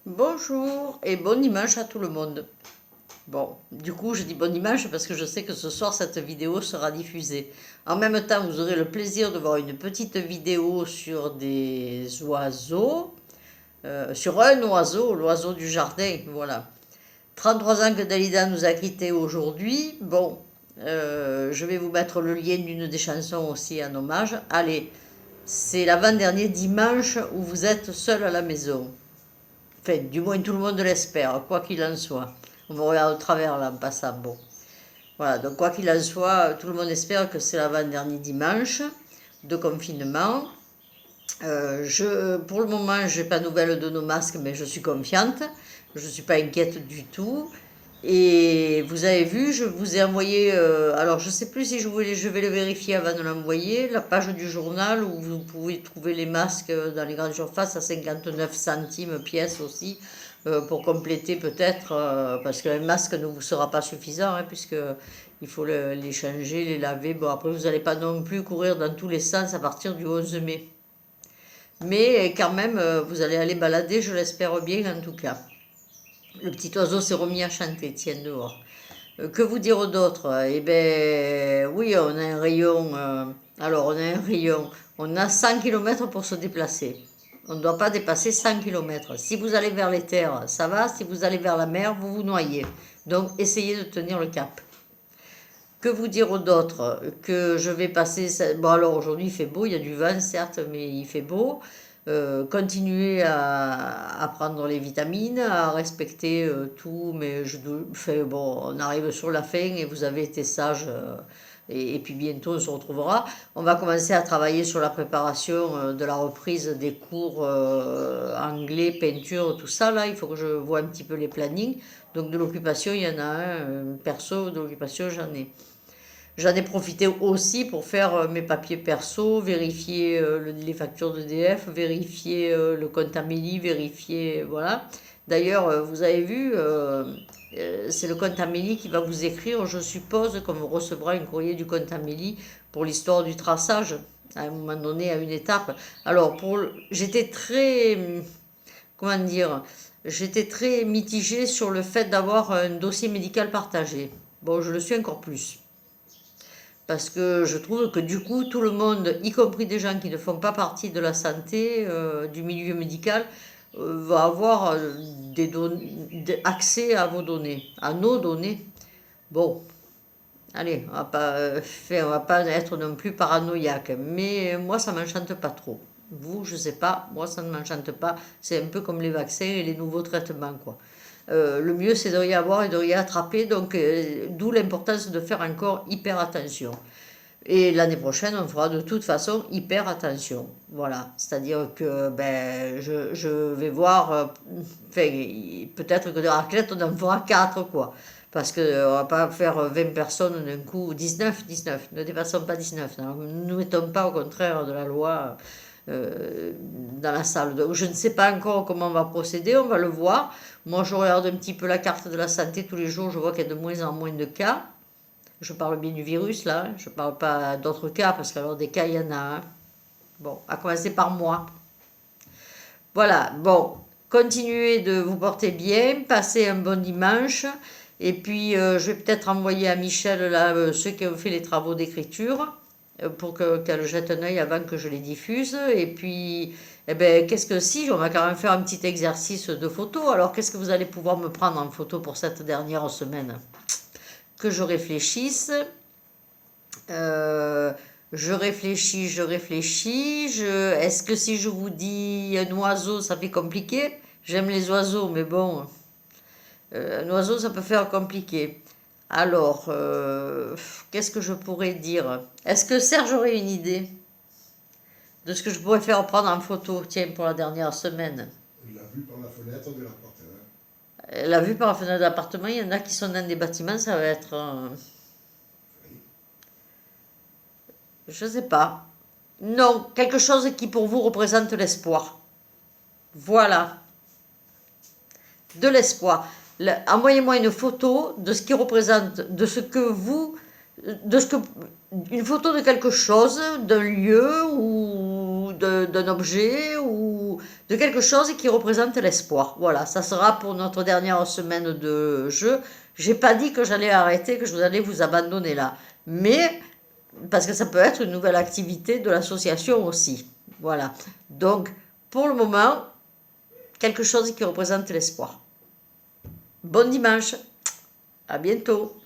Bonjour et bon dimanche à tout le monde. Bon, du coup, je dis bon dimanche parce que je sais que ce soir, cette vidéo sera diffusée. En même temps, vous aurez le plaisir de voir une petite vidéo sur des oiseaux, sur un oiseau, l'oiseau du jardin, voilà. 33 ans que Dalida nous a quittés aujourd'hui. Bon, je vais vous mettre le lien d'une des chansons aussi en hommage. Allez, c'est l'avant-dernier dimanche où vous êtes seul à la maison. Enfin, du moins tout le monde l'espère, quoi qu'il en soit. On me regarde au travers là en passant. Bon. Voilà, donc quoi qu'il en soit, tout le monde espère que c'est l'avant-dernier dimanche de confinement. Pour le moment, je n'ai pas de nouvelles de nos masques, mais je suis confiante. Je ne suis pas inquiète du tout. Et vous avez vu, je vous ai envoyé, alors je ne sais plus si je vais le vérifier avant de l'envoyer, la page du journal où vous pouvez trouver les masques dans les grandes surfaces à 59 centimes pièce aussi, pour compléter peut-être, parce qu'un masque ne vous sera pas suffisant, hein, puisque il faut les changer, les laver. Bon, après, vous n'allez pas non plus courir dans tous les sens à partir du 11 mai. Mais quand même, vous allez aller balader, je l'espère bien en tout cas. Le petit oiseau s'est remis à chanter, tiens dehors. Que vous dire d'autre? Eh bien, oui, on a un rayon. Alors, on a un rayon. On a 100 km pour se déplacer. On ne doit pas dépasser 100 km. Si vous allez vers les terres, ça va. Si vous allez vers la mer, vous vous noyez. Donc, essayez de tenir le cap. Que vous dire d'autre? Que je vais passer. Bon, alors aujourd'hui il fait beau, il y a du vent certes, mais il fait beau. Continuer à prendre les vitamines, à respecter tout, mais enfin, bon, on arrive sur la fin et vous avez été sage. Et puis bientôt on se retrouvera. On va commencer à travailler sur la préparation de la reprise des cours anglais, peinture, tout ça. Là, il faut que je vois un petit peu les plannings. Donc de l'occupation, il y en a un. Perso, de l'occupation, j'en ai. J'en ai profité aussi pour faire mes papiers perso, vérifier les factures d'EDF, vérifier le compte Amélie, vérifier, voilà. D'ailleurs, vous avez vu, c'est le compte Amélie qui va vous écrire, je suppose, qu'on recevra un courrier du compte Amélie pour l'histoire du traçage, à un moment donné, à une étape. Alors, j'étais très, comment dire, j'étais très mitigée sur le fait d'avoir un dossier médical partagé. Bon, je le suis encore plus. Parce que je trouve que du coup, tout le monde, y compris des gens qui ne font pas partie de la santé, du milieu médical, va avoir accès à vos données, à nos données. Bon, allez, on va pas être non plus paranoïaque. Mais moi, ça ne m'enchante pas trop. Vous, je sais pas, moi, ça ne m'enchante pas. C'est un peu comme les vaccins et les nouveaux traitements, quoi. Le mieux, c'est de rien avoir et de rien attraper. Donc, d'où l'importance de faire encore hyper attention. Et l'année prochaine, on fera de toute façon hyper attention. Voilà. C'est-à-dire que ben, je vais voir. Enfin, peut-être que de raclette, on en fera 4, quoi. Parce qu'on ne va pas faire 20 personnes d'un coup. 19. Ne dépassons pas 19. Ne nous mettons pas au contraire de la loi dans la salle. Donc, je ne sais pas encore comment on va procéder. On va le voir. Moi, je regarde un petit peu la carte de la santé tous les jours. Je vois qu'il y a de moins en moins de cas. Je parle bien du virus, là. Je ne parle pas d'autres cas, parce qu'alors des cas, il y en a. Hein. Bon, à commencer par moi. Voilà, bon. Continuez de vous porter bien. Passez un bon dimanche. Et puis, je vais peut-être envoyer à Michel, là, ceux qui ont fait les travaux d'écriture, pour qu'elle jette un œil avant que je les diffuse. Et puis, eh ben, qu'est-ce que si, on va quand même faire un petit exercice de photo. Alors, qu'est-ce que vous allez pouvoir me prendre en photo pour cette dernière semaine? Que je réfléchisse. Euh, je réfléchis. Est-ce que si je vous dis un oiseau, ça fait compliqué? J'aime les oiseaux, mais bon, un oiseau, ça peut faire compliqué. Alors, qu'est-ce que je pourrais dire? Est-ce que Serge aurait une idée de ce que je pourrais faire prendre en photo, tiens, pour la dernière semaine? La vue par la fenêtre de l'appartement. La vue par la fenêtre d'appartement, il y en a qui sont dans des bâtiments, ça va être, Oui. je sais pas. Non, quelque chose qui pour vous représente l'espoir. Voilà, de l'espoir. Envoyez-moi une photo de ce qui représente, de ce que une photo de quelque chose, d'un lieu ou d'un objet ou de quelque chose qui représente l'espoir. Voilà, ça sera pour notre dernière semaine de jeu. J'ai pas dit que j'allais arrêter, que je allais vous abandonner là. Mais, parce que ça peut être une nouvelle activité de l'association aussi. Voilà. Donc, pour le moment, quelque chose qui représente l'espoir. Bon dimanche, à bientôt.